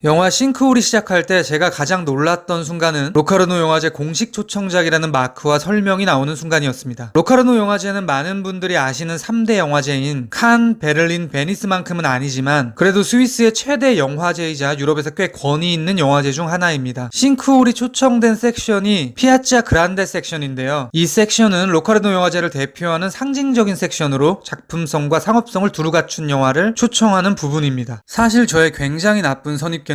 영화 싱크홀이 시작할 때 제가 가장 놀랐던 순간은 로카르노 영화제 공식 초청작이라는 마크와 설명이 나오는 순간이었습니다. 로카르노 영화제는 많은 분들이 아시는 3대 영화제인 칸, 베를린, 베니스만큼은 아니지만 그래도 스위스의 최대 영화제이자 유럽에서 꽤 권위 있는 영화제 중 하나입니다. 싱크홀이 초청된 섹션이 피아자 그란데 섹션인데요. 이 섹션은 로카르노 영화제를 대표하는 상징적인 섹션으로 작품성과 상업성을 두루 갖춘 영화를 초청하는 부분입니다. 사실 저의 굉장히 나쁜 선입견인데요.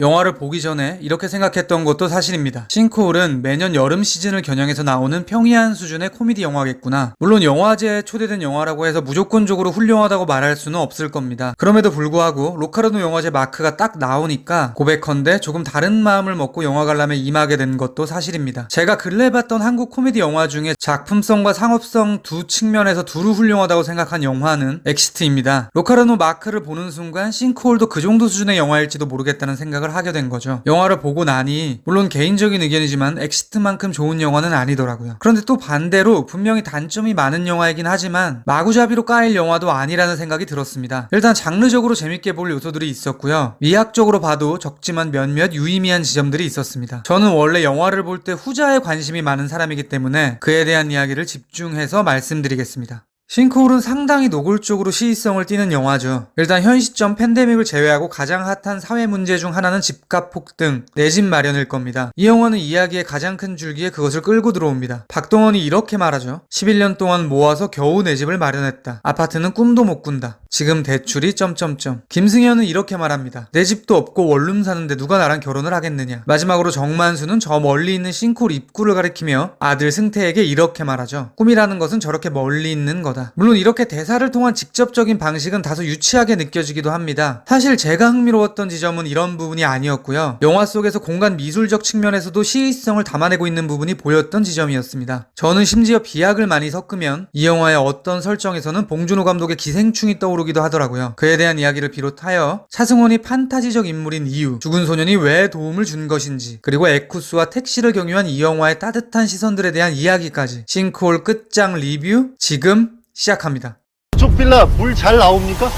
영화를 보기 전에 이렇게 생각했던 것도 사실입니다. 싱크홀은 매년 여름 시즌을 겨냥해서 나오는 평이한 수준의 코미디 영화겠구나. 물론 영화제에 초대된 영화라고 해서 무조건적으로 훌륭하다고 말할 수는 없을 겁니다. 그럼에도 불구하고 로카르노 영화제 마크가 딱 나오니까 고백컨대 조금 다른 마음을 먹고 영화 관람에 임하게 된 것도 사실입니다. 제가 근래 봤던 한국 코미디 영화 중에 작품성과 상업성 두 측면에서 두루 훌륭하다고 생각한 영화는 엑시트입니다. 로카르노 마크를 보는 순간 싱크홀도 그 정도 수준의 영화일지도 모르겠다는 생각을 하게 된 거죠. 영화를 보고 나니 물론 개인적인 의견이지만 엑시트만큼 좋은 영화는 아니더라고요. 그런데 또 반대로 분명히 단점이 많은 영화이긴 하지만 마구잡이로 까일 영화도 아니라는 생각이 들었습니다. 일단 장르적으로 재밌게 볼 요소들이 있었고요. 미학적으로 봐도 적지만 몇몇 유의미한 지점들이 있었습니다. 저는 원래 영화를 볼 때 후자에 관심이 많은 사람이기 때문에 그에 대한 이야기를 집중해서 말씀드리겠습니다. 싱크홀은 상당히 노골적으로 시의성을 띠는 영화죠. 일단 현 시점 팬데믹을 제외하고 가장 핫한 사회 문제 중 하나는 집값 폭등, 내 집 마련일 겁니다. 이 영화는 이야기의 가장 큰 줄기에 그것을 끌고 들어옵니다. 박동원이 이렇게 말하죠. 11년 동안 모아서 겨우 내 집을 마련했다. 아파트는 꿈도 못 꾼다. 지금 대출이 점점점. 김승현은 이렇게 말합니다. 내 집도 없고 원룸 사는데 누가 나랑 결혼을 하겠느냐. 마지막으로 정만수는 저 멀리 있는 싱크홀 입구를 가리키며 아들 승태에게 이렇게 말하죠. 꿈이라는 것은 저렇게 멀리 있는 거다. 물론 이렇게 대사를 통한 직접적인 방식은 다소 유치하게 느껴지기도 합니다. 사실 제가 흥미로웠던 지점은 이런 부분이 아니었고요. 영화 속에서 공간 미술적 측면에서도 시의성을 담아내고 있는 부분이 보였던 지점이었습니다. 저는 심지어 비약을 많이 섞으면 이 영화의 어떤 설정에서는 봉준호 감독의 기생충이 떠오르기도 하더라고요. 그에 대한 이야기를 비롯하여 차승원이 판타지적 인물인 이유, 죽은 소년이 왜 도움을 준 것인지, 그리고 에쿠스와 택시를 경유한 이 영화의 따뜻한 시선들에 대한 이야기까지 싱크홀 끝장 리뷰 지금 시작합니다. 이쪽 빌라 물 잘 나옵니까?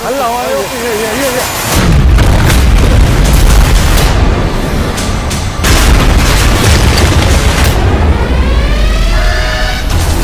잘 나와요. 예.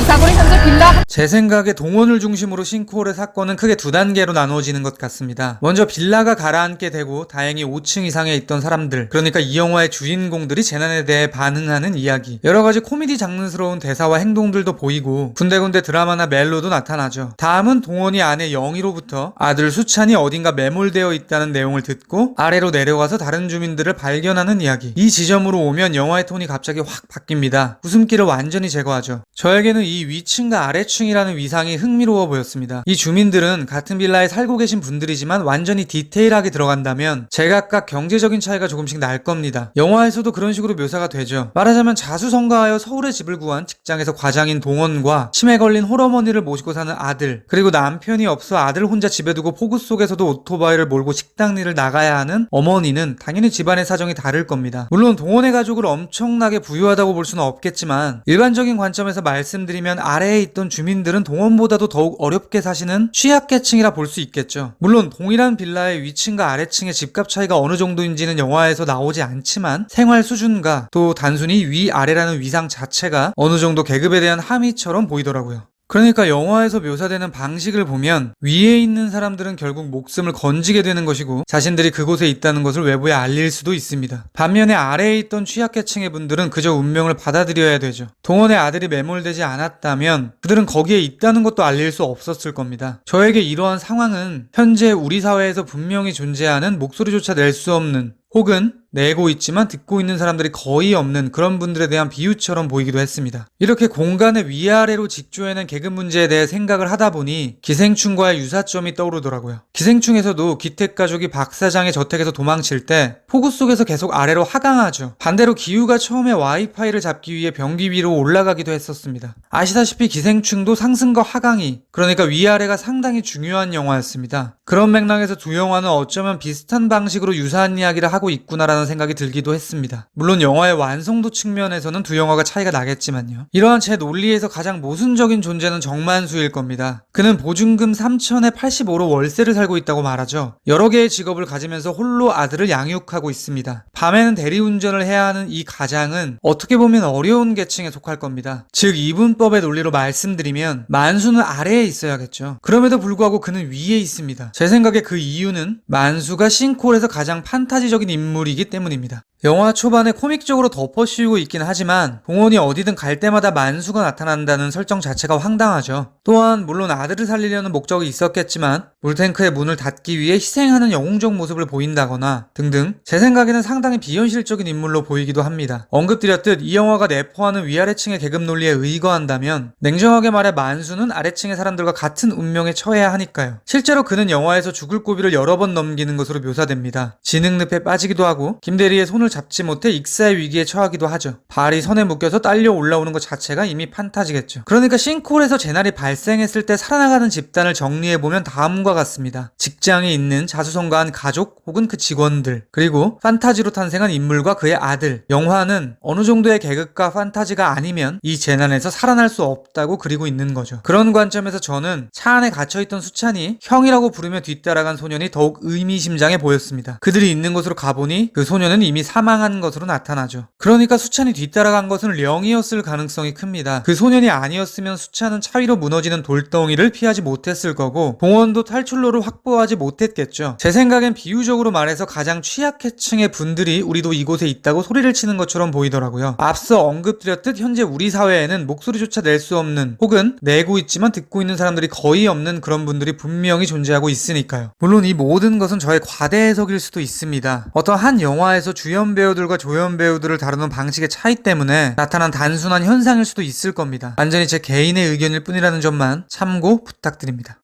이 사고는 현재 빌라 제 생각에 동원을 중심으로 싱크홀의 사건은 크게 두 단계로 나누어지는 것 같습니다. 먼저 빌라가 가라앉게 되고 다행히 5층 이상에 있던 사람들, 그러니까 이 영화의 주인공들이 재난에 대해 반응하는 이야기. 여러가지 코미디 장르스러운 대사와 행동들도 보이고 군데군데 드라마나 멜로도 나타나죠. 다음은 동원이 아내 영희로부터 아들 수찬이 어딘가 매몰되어 있다는 내용을 듣고 아래로 내려가서 다른 주민들을 발견하는 이야기. 이 지점으로 오면 영화의 톤이 갑자기 확 바뀝니다. 웃음기를 완전히 제거하죠. 저에게는 이 위층과 아래층이라는 위상이 흥미로워 보였습니다. 이 주민들은 같은 빌라에 살고 계신 분들이지만 완전히 디테일하게 들어간다면 제각각 경제적인 차이가 조금씩 날 겁니다. 영화에서도 그런 식으로 묘사가 되죠. 말하자면 자수성가하여 서울에 집을 구한 직장에서 과장인 동원과 치매 걸린 홀어머니를 모시고 사는 아들, 그리고 남편이 없어 아들 혼자 집에 두고 폭우 속에서도 오토바이를 몰고 식당 일을 나가야 하는 어머니는 당연히 집안의 사정이 다를 겁니다. 물론 동원의 가족을 엄청나게 부유하다고 볼 수는 없겠지만 일반적인 관점에서 말씀드리면 아래에 있던 주민들은 동원보다도 더욱 어렵게 사시는 취약계층이라 볼 수 있겠죠. 물론 동일한 빌라의 위층과 아래층의 집값 차이가 어느 정도인지는 영화에서 나오지 않지만 생활 수준과 또 단순히 위아래라는 위상 자체가 어느 정도 계급에 대한 함의처럼 보이더라고요. 그러니까 영화에서 묘사되는 방식을 보면 위에 있는 사람들은 결국 목숨을 건지게 되는 것이고 자신들이 그곳에 있다는 것을 외부에 알릴 수도 있습니다. 반면에 아래에 있던 취약계층의 분들은 그저 운명을 받아들여야 되죠. 동원의 아들이 매몰되지 않았다면 그들은 거기에 있다는 것도 알릴 수 없었을 겁니다. 저에게 이러한 상황은 현재 우리 사회에서 분명히 존재하는 목소리조차 낼 수 없는 혹은 내고 있지만 듣고 있는 사람들이 거의 없는 그런 분들에 대한 비유처럼 보이기도 했습니다. 이렇게 공간의 위아래로 직조해낸 계급 문제에 대해 생각을 하다 보니 기생충과의 유사점이 떠오르더라고요. 기생충에서도 기택 가족이 박 사장의 저택에서 도망칠 때 폭우 속에서 계속 아래로 하강하죠. 반대로 기우가 처음에 와이파이를 잡기 위해 변기 위로 올라가기도 했었습니다. 아시다시피 기생충도 상승과 하강이, 그러니까 위아래가 상당히 중요한 영화였습니다. 그런 맥락에서 두 영화는 어쩌면 비슷한 방식으로 유사한 이야기를 하고 있구나라는 거라는 생각이 들기도 했습니다. 물론 영화의 완성도 측면에서는 두 영화가 차이가 나겠지만요. 이러한 제 논리에서 가장 모순적인 존재는 정만수일 겁니다. 그는 보증금 3천에 85로 월세를 살고 있다고 말하죠. 여러 개의 직업을 가지면서 홀로 아들을 양육하고 있습니다. 밤에는 대리운전을 해야 하는 이 가장은 어떻게 보면 어려운 계층에 속할 겁니다. 즉 이분법의 논리로 말씀드리면 만수는 아래에 있어야겠죠. 그럼에도 불구하고 그는 위에 있습니다. 제 생각에 그 이유는 만수가 싱크홀에서 가장 판타지적인 인물이기 때문입니다. 영화 초반에 코믹적으로 덮어씌우고 있긴 하지만 동원이 어디든 갈 때마다 만수가 나타난다는 설정 자체가 황당하죠. 또한 물론 아들을 살리려는 목적이 있었겠지만 물탱크의 문을 닫기 위해 희생하는 영웅적 모습을 보인다거나 등등 제 생각에는 상당히 비현실적인 인물로 보이기도 합니다. 언급드렸듯 이 영화가 내포하는 위아래층의 계급 논리에 의거한다면 냉정하게 말해 만수는 아래층의 사람들과 같은 운명에 처해야 하니까요. 실제로 그는 영화에서 죽을 고비를 여러 번 넘기는 것으로 묘사됩니다. 지능늪에 빠지기도 하고 김대리의 손을 잡지 못해 익사의 위기에 처하기도 하죠. 발이 선에 묶여서 딸려 올라오는 것 자체가 이미 판타지겠죠. 그러니까 싱크홀에서 재난이 발생했을 때 살아나가는 집단을 정리해보면 다음과 같습니다. 직장에 있는 자수성가한 가족 혹은 그 직원들, 그리고 판타지로 탄생한 인물과 그의 아들. 영화는 어느 정도의 계급과 판타지가 아니면 이 재난에서 살아날 수 없다고 그리고 있는 거죠. 그런 관점에서 저는 차 안에 갇혀있던 수찬이 형이라고 부르며 뒤따라간 소년이 더욱 의미심장해 보였습니다. 그들이 있는 곳으로 가보니 그 소년은 이미 사망한 것으로 나타나죠. 그러니까 수찬이 뒤따라간 것은 령이었을 가능성이 큽니다. 그 소년이 아니었으면 수찬은 차 위로 무너지는 돌덩이를 피하지 못했을 거고 동원도 탈출로를 확보하지 못했겠죠. 제 생각엔 비유적으로 말해서 가장 취약계층의 분들이 우리도 이곳에 있다고 소리를 치는 것처럼 보이더라고요. 앞서 언급드렸듯 현재 우리 사회에는 목소리조차 낼 수 없는 혹은 내고 있지만 듣고 있는 사람들이 거의 없는 그런 분들이 분명히 존재하고 있으니까요. 물론 이 모든 것은 저의 과대 해석일 수도 있습니다. 어떤 한 영화에서 주연 배우들과 조연 배우들을 다루는 방식의 차이 때문에 나타난 단순한 현상일 수도 있을 겁니다. 완전히 제 개인의 의견일 뿐이라는 점만 참고 부탁드립니다.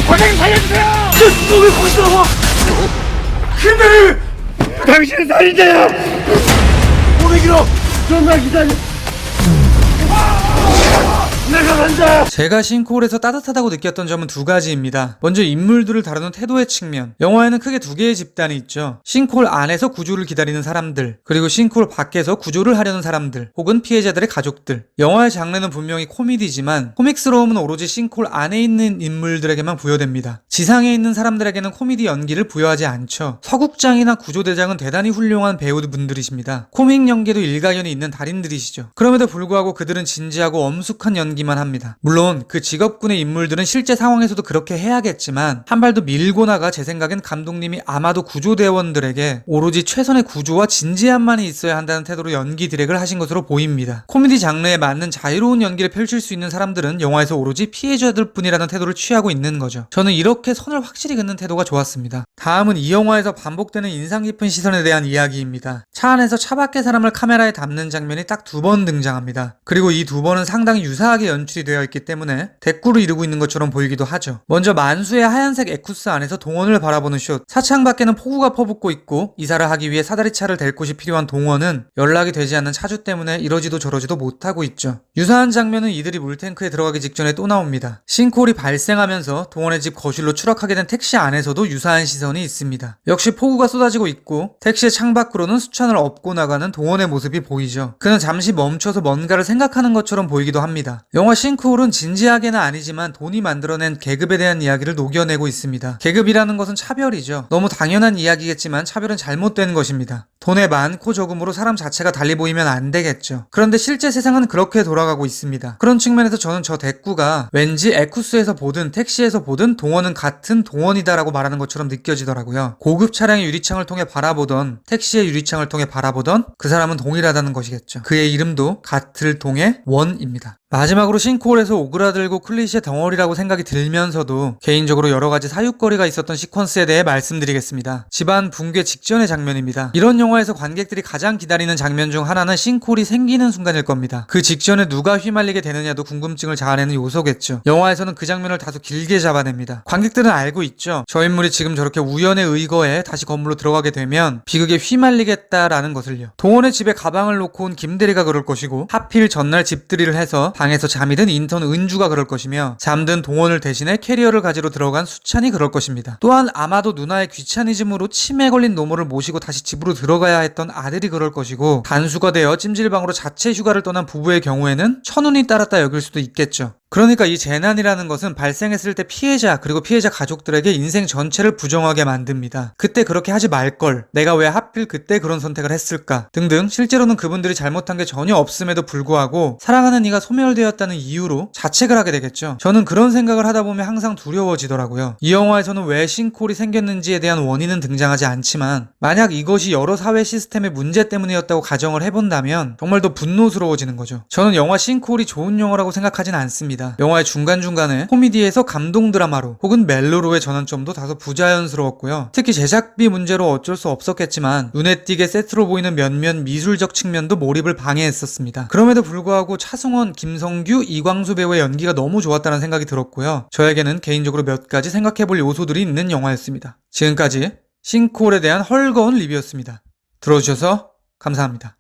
과장님 살려주세요! 왜 거기서 나와? 김대리! 당신은 살인자야! 오래 길어! 좀만 기다려! 내가 간다! 제가 싱크홀에서 따뜻하다고 느꼈던 점은 두 가지입니다. 먼저 인물들을 다루는 태도의 측면. 영화에는 크게 두 개의 집단이 있죠. 싱크홀 안에서 구조를 기다리는 사람들, 그리고 싱크홀 밖에서 구조를 하려는 사람들, 혹은 피해자들의 가족들. 영화의 장르는 분명히 코미디지만 코믹스러움은 오로지 싱크홀 안에 있는 인물들에게만 부여됩니다. 지상에 있는 사람들에게는 코미디 연기를 부여하지 않죠. 서국장이나 구조대장은 대단히 훌륭한 배우분들이십니다. 코믹 연기도 일가견이 있는 달인들이시죠. 그럼에도 불구하고 그들은 진지하고 엄숙한 연기만 합니다. 물론 그 직업군의 인물들은 실제 상황에서도 그렇게 해야겠지만 한 발 더 밀고 나가 제 생각엔 감독님이 아마도 구조대원들에게 오로지 최선의 구조와 진지함만이 있어야 한다는 태도로 연기 디렉을 하신 것으로 보입니다. 코미디 장르에 맞는 자유로운 연기를 펼칠 수 있는 사람들은 영화에서 오로지 피해자들 뿐이라는 태도를 취하고 있는 거죠. 저는 이렇게 선을 확실히 긋는 태도가 좋았습니다. 다음은 이 영화에서 반복되는 인상 깊은 시선에 대한 이야기입니다. 차 안에서 차 밖의 사람을 카메라에 담는 장면이 딱 두 번 등장합니다. 그리고 이 두 번은 상당히 유사하게 연출이 되어 있기 때문에 대꾸를 이루고 있는 것처럼 보이기도 하죠. 먼저 만수의 하얀색 에쿠스 안에서 동원을 바라보는 숏. 차창 밖에는 폭우가 퍼붓고 있고 이사를 하기 위해 사다리차를 댈 곳이 필요한 동원은 연락이 되지 않는 차주 때문에 이러지도 저러지도 못하고 있죠. 유사한 장면은 이들이 물탱크에 들어가기 직전에 또 나옵니다. 싱크홀이 발생하면서 동원의 집 거실로 추락하게 된 택시 안에서도 유사한 시선이 있습니다. 역시 폭우가 쏟아지고 있고 택시의 창밖으로는 수찬을 업고 나가는 동원의 모습이 보이죠. 그는 잠시 멈춰서 뭔가를 생각하는 것처럼 보이기도 합니다. 영화 싱크홀은 진지하게는 아니지만 돈이 만들어낸 계급에 대한 이야기를 녹여내고 있습니다. 계급이라는 것은 차별이죠. 너무 당연한 이야기겠지만 차별은 잘못된 것입니다. 돈에 많고 적음으로 사람 자체가 달리 보이면 안 되겠죠. 그런데 실제 세상은 그렇게 돌아가고 있습니다. 그런 측면에서 저는 저 대꾸가 왠지 에쿠스에서 보든 택시에서 보든 동원은 같은 동원이다라고 말하는 것처럼 느껴지더라고요. 고급 차량의 유리창을 통해 바라보던 택시의 유리창을 통해 바라보던 그 사람은 동일하다는 것이겠죠. 그의 이름도 같을 동의 원입니다. 마지막으로 싱크홀에서 오그라들고 클리셰 덩어리라고 생각이 들면서도 개인적으로 여러가지 사육거리가 있었던 시퀀스에 대해 말씀드리겠습니다. 집안 붕괴 직전의 장면입니다. 이런 영화에서 관객들이 가장 기다리는 장면 중 하나는 싱크홀이 생기는 순간일 겁니다. 그 직전에 누가 휘말리게 되느냐도 궁금증을 자아내는 요소겠죠. 영화에서는 그 장면을 다소 길게 잡아냅니다. 관객들은 알고 있죠. 저 인물이 지금 저렇게 우연에 의거해 다시 건물로 들어가게 되면 비극에 휘말리겠다라는 것을요. 동원의 집에 가방을 놓고 온 김대리가 그럴 것이고, 하필 전날 집들이를 해서 방에서 잠이 든 인턴 은주가 그럴 것이며, 잠든 동원을 대신해 캐리어를 가지러 들어간 수찬이 그럴 것입니다. 또한 아마도 누나의 귀차니즘으로 치매 걸린 노모를 모시고 다시 집으로 들어가야 했던 아들이 그럴 것이고, 단수가 되어 찜질방으로 자체 휴가를 떠난 부부의 경우에는 천운이 따랐다 여길 수도 있겠죠. 그러니까 이 재난이라는 것은 발생했을 때 피해자 그리고 피해자 가족들에게 인생 전체를 부정하게 만듭니다. 그때 그렇게 하지 말걸, 내가 왜 하필 그때 그런 선택을 했을까 등등, 실제로는 그분들이 잘못한 게 전혀 없음에도 불구하고 사랑하는 이가 소멸되었다는 이유로 자책을 하게 되겠죠. 저는 그런 생각을 하다 보면 항상 두려워지더라고요. 이 영화에서는 왜 싱크홀이 생겼는지에 대한 원인은 등장하지 않지만, 만약 이것이 여러 사회 시스템의 문제 때문이었다고 가정을 해본다면 정말 더 분노스러워지는 거죠. 저는 영화 싱크홀이 좋은 영화라고 생각하진 않습니다. 영화의 중간중간에 코미디에서 감동 드라마로 혹은 멜로로의 전환점도 다소 부자연스러웠고요. 특히 제작비 문제로 어쩔 수 없었겠지만 눈에 띄게 세트로 보이는 몇몇 미술적 측면도 몰입을 방해했었습니다. 그럼에도 불구하고 차승원, 김성규, 이광수 배우의 연기가 너무 좋았다는 생각이 들었고요. 저에게는 개인적으로 몇 가지 생각해볼 요소들이 있는 영화였습니다. 지금까지 싱크홀에 대한 헐거운 리뷰였습니다. 들어주셔서 감사합니다.